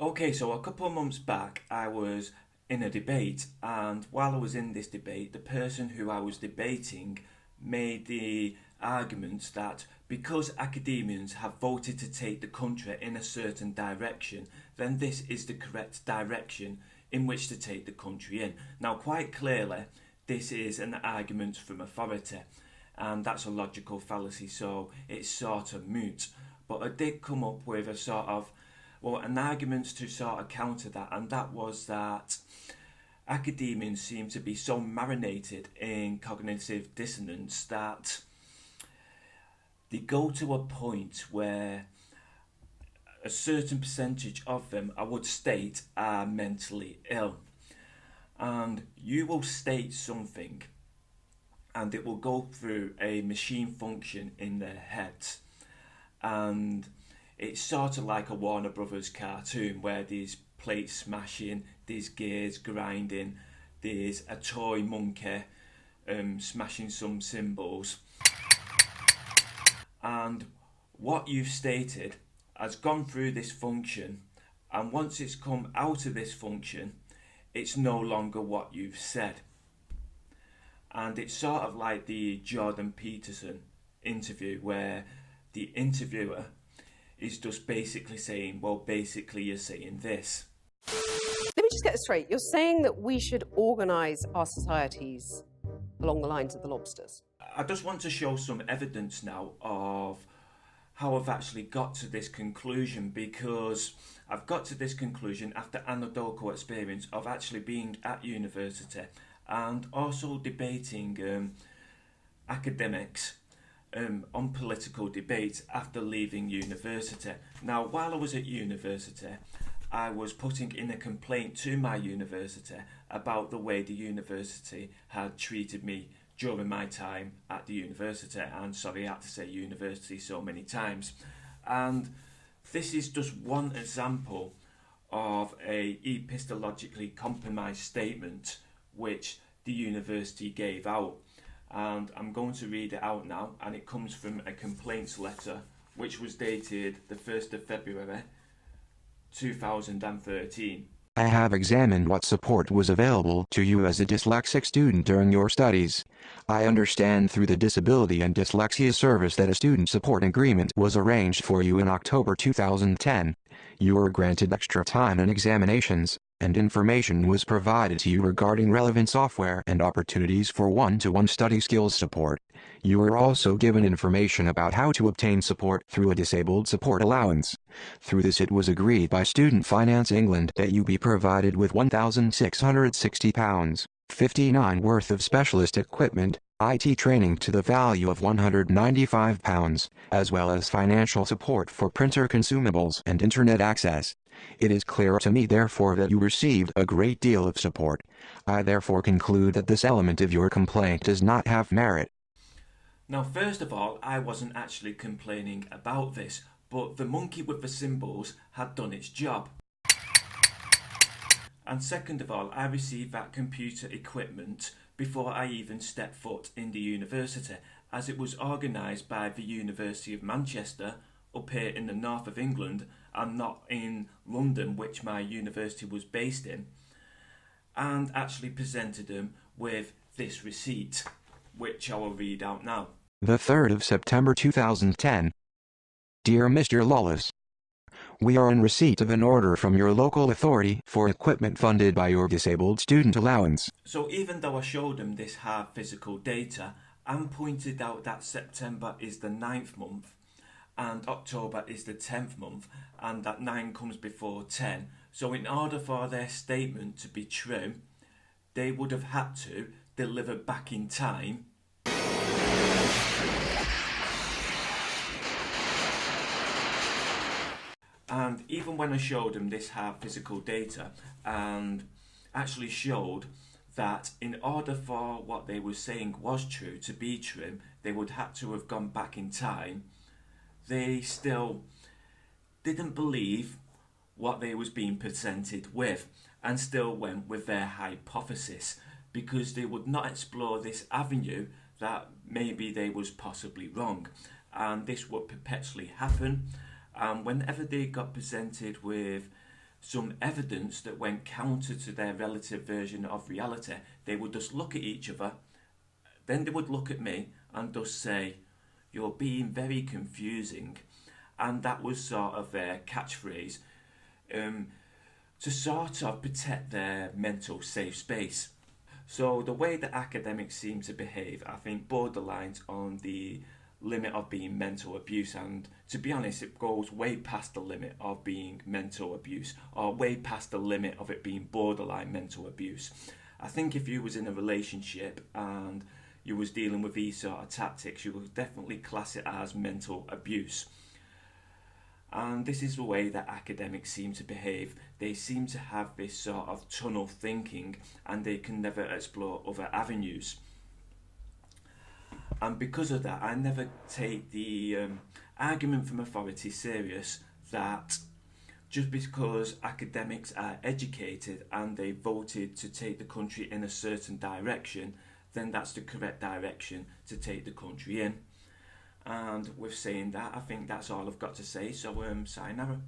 Okay, so a couple of months back, I was in a debate, and while I was in this debate, the person who I was debating made the argument that because academians have voted to take the country in a certain direction, then this is the correct direction in which to take the country in. Now, quite clearly, this is an argument from authority, and that's a logical fallacy, so it's sort of moot. But I did come up with a sort of an argument to sort of counter that, and that was that academians seem to be so marinated in cognitive dissonance that they go to a point where a certain percentage of them, I would state, are mentally ill. And you will state something, and it will go through a machine function in their heads. And it's sort of like a Warner Brothers cartoon where there's plates smashing, there's gears grinding, there's a toy monkey smashing some cymbals. And what you've stated has gone through this function, and once it's come out of this function, it's no longer what you've said. And it's sort of like the Jordan Peterson interview where the interviewer is just basically saying, well, basically you're saying this. Let me just get this straight. You're saying that we should organise our societies along the lines of the lobsters? I just want to show some evidence now of how I've actually got to this conclusion, because I've got to this conclusion after anecdotal experience of actually being at university and also debating academics on political debates after leaving university. Now, while I was at university, I was putting in a complaint to my university about the way the university had treated me during my time at the university. And sorry, I had to say university so many times. And this is just one example of a epistologically compromised statement which the university gave out. And I'm going to read it out now, and it comes from a complaints letter which was dated the 1st of February 2013. I have examined what support was available to you as a dyslexic student during your studies. I understand through the Disability and Dyslexia Service that a student support agreement was arranged for you in October 2010. You were granted extra time in examinations, and information was provided to you regarding relevant software and opportunities for one-to-one study skills support. You were also given information about how to obtain support through a disabled support allowance. Through this, it was agreed by Student Finance England that you be provided with £1,660, 59 worth of specialist equipment, IT training to the value of £195, as well as financial support for printer consumables and internet access. It is clear to me, therefore, that you received a great deal of support. I therefore conclude that this element of your complaint does not have merit. Now, first of all, I wasn't actually complaining about this, but the monkey with the cymbals had done its job. And second of all, I received that computer equipment before I even stepped foot in the university, as it was organised by the University of Manchester up here in the north of England and not in London, which my university was based in, and actually presented them with this receipt, which I will read out now. The 3rd of September 2010. Dear Mr. Lawless, we are in receipt of an order from your local authority for equipment funded by your disabled student allowance. So even though I showed them this hard physical data and pointed out that September is the 9th month and October is the 10th month and that 9 comes before 10, so in order for their statement to be true, they would have had to deliver back in time And even when I showed them this hard physical data and actually showed that in order for what they were saying was true to be true, they would have to have gone back in time, they still didn't believe what they was being presented with and still went with their hypothesis, because they would not explore this avenue that maybe they was possibly wrong. And this would perpetually happen. Whenever they got presented with some evidence that went counter to their relative version of reality, they would just look at each other, then they would look at me and just say, "You're being very confusing." And that was sort of their catchphrase to sort of protect their mental safe space. So the way that academics seem to behave, I think, borderlines on the limit of being mental abuse, and to be honest, it goes way past the limit of being mental abuse, or way past the limit of it being borderline mental abuse. I think if you was in a relationship and you was dealing with these sort of tactics, you would definitely class it as mental abuse. And this is the way that academics seem to behave. They seem to have this sort of tunnel thinking, and they can never explore other avenues. And because of that, I never take the argument from authority serious that just because academics are educated and they voted to take the country in a certain direction, then that's the correct direction to take the country in. And with saying that, I think that's all I've got to say. So, sayonara.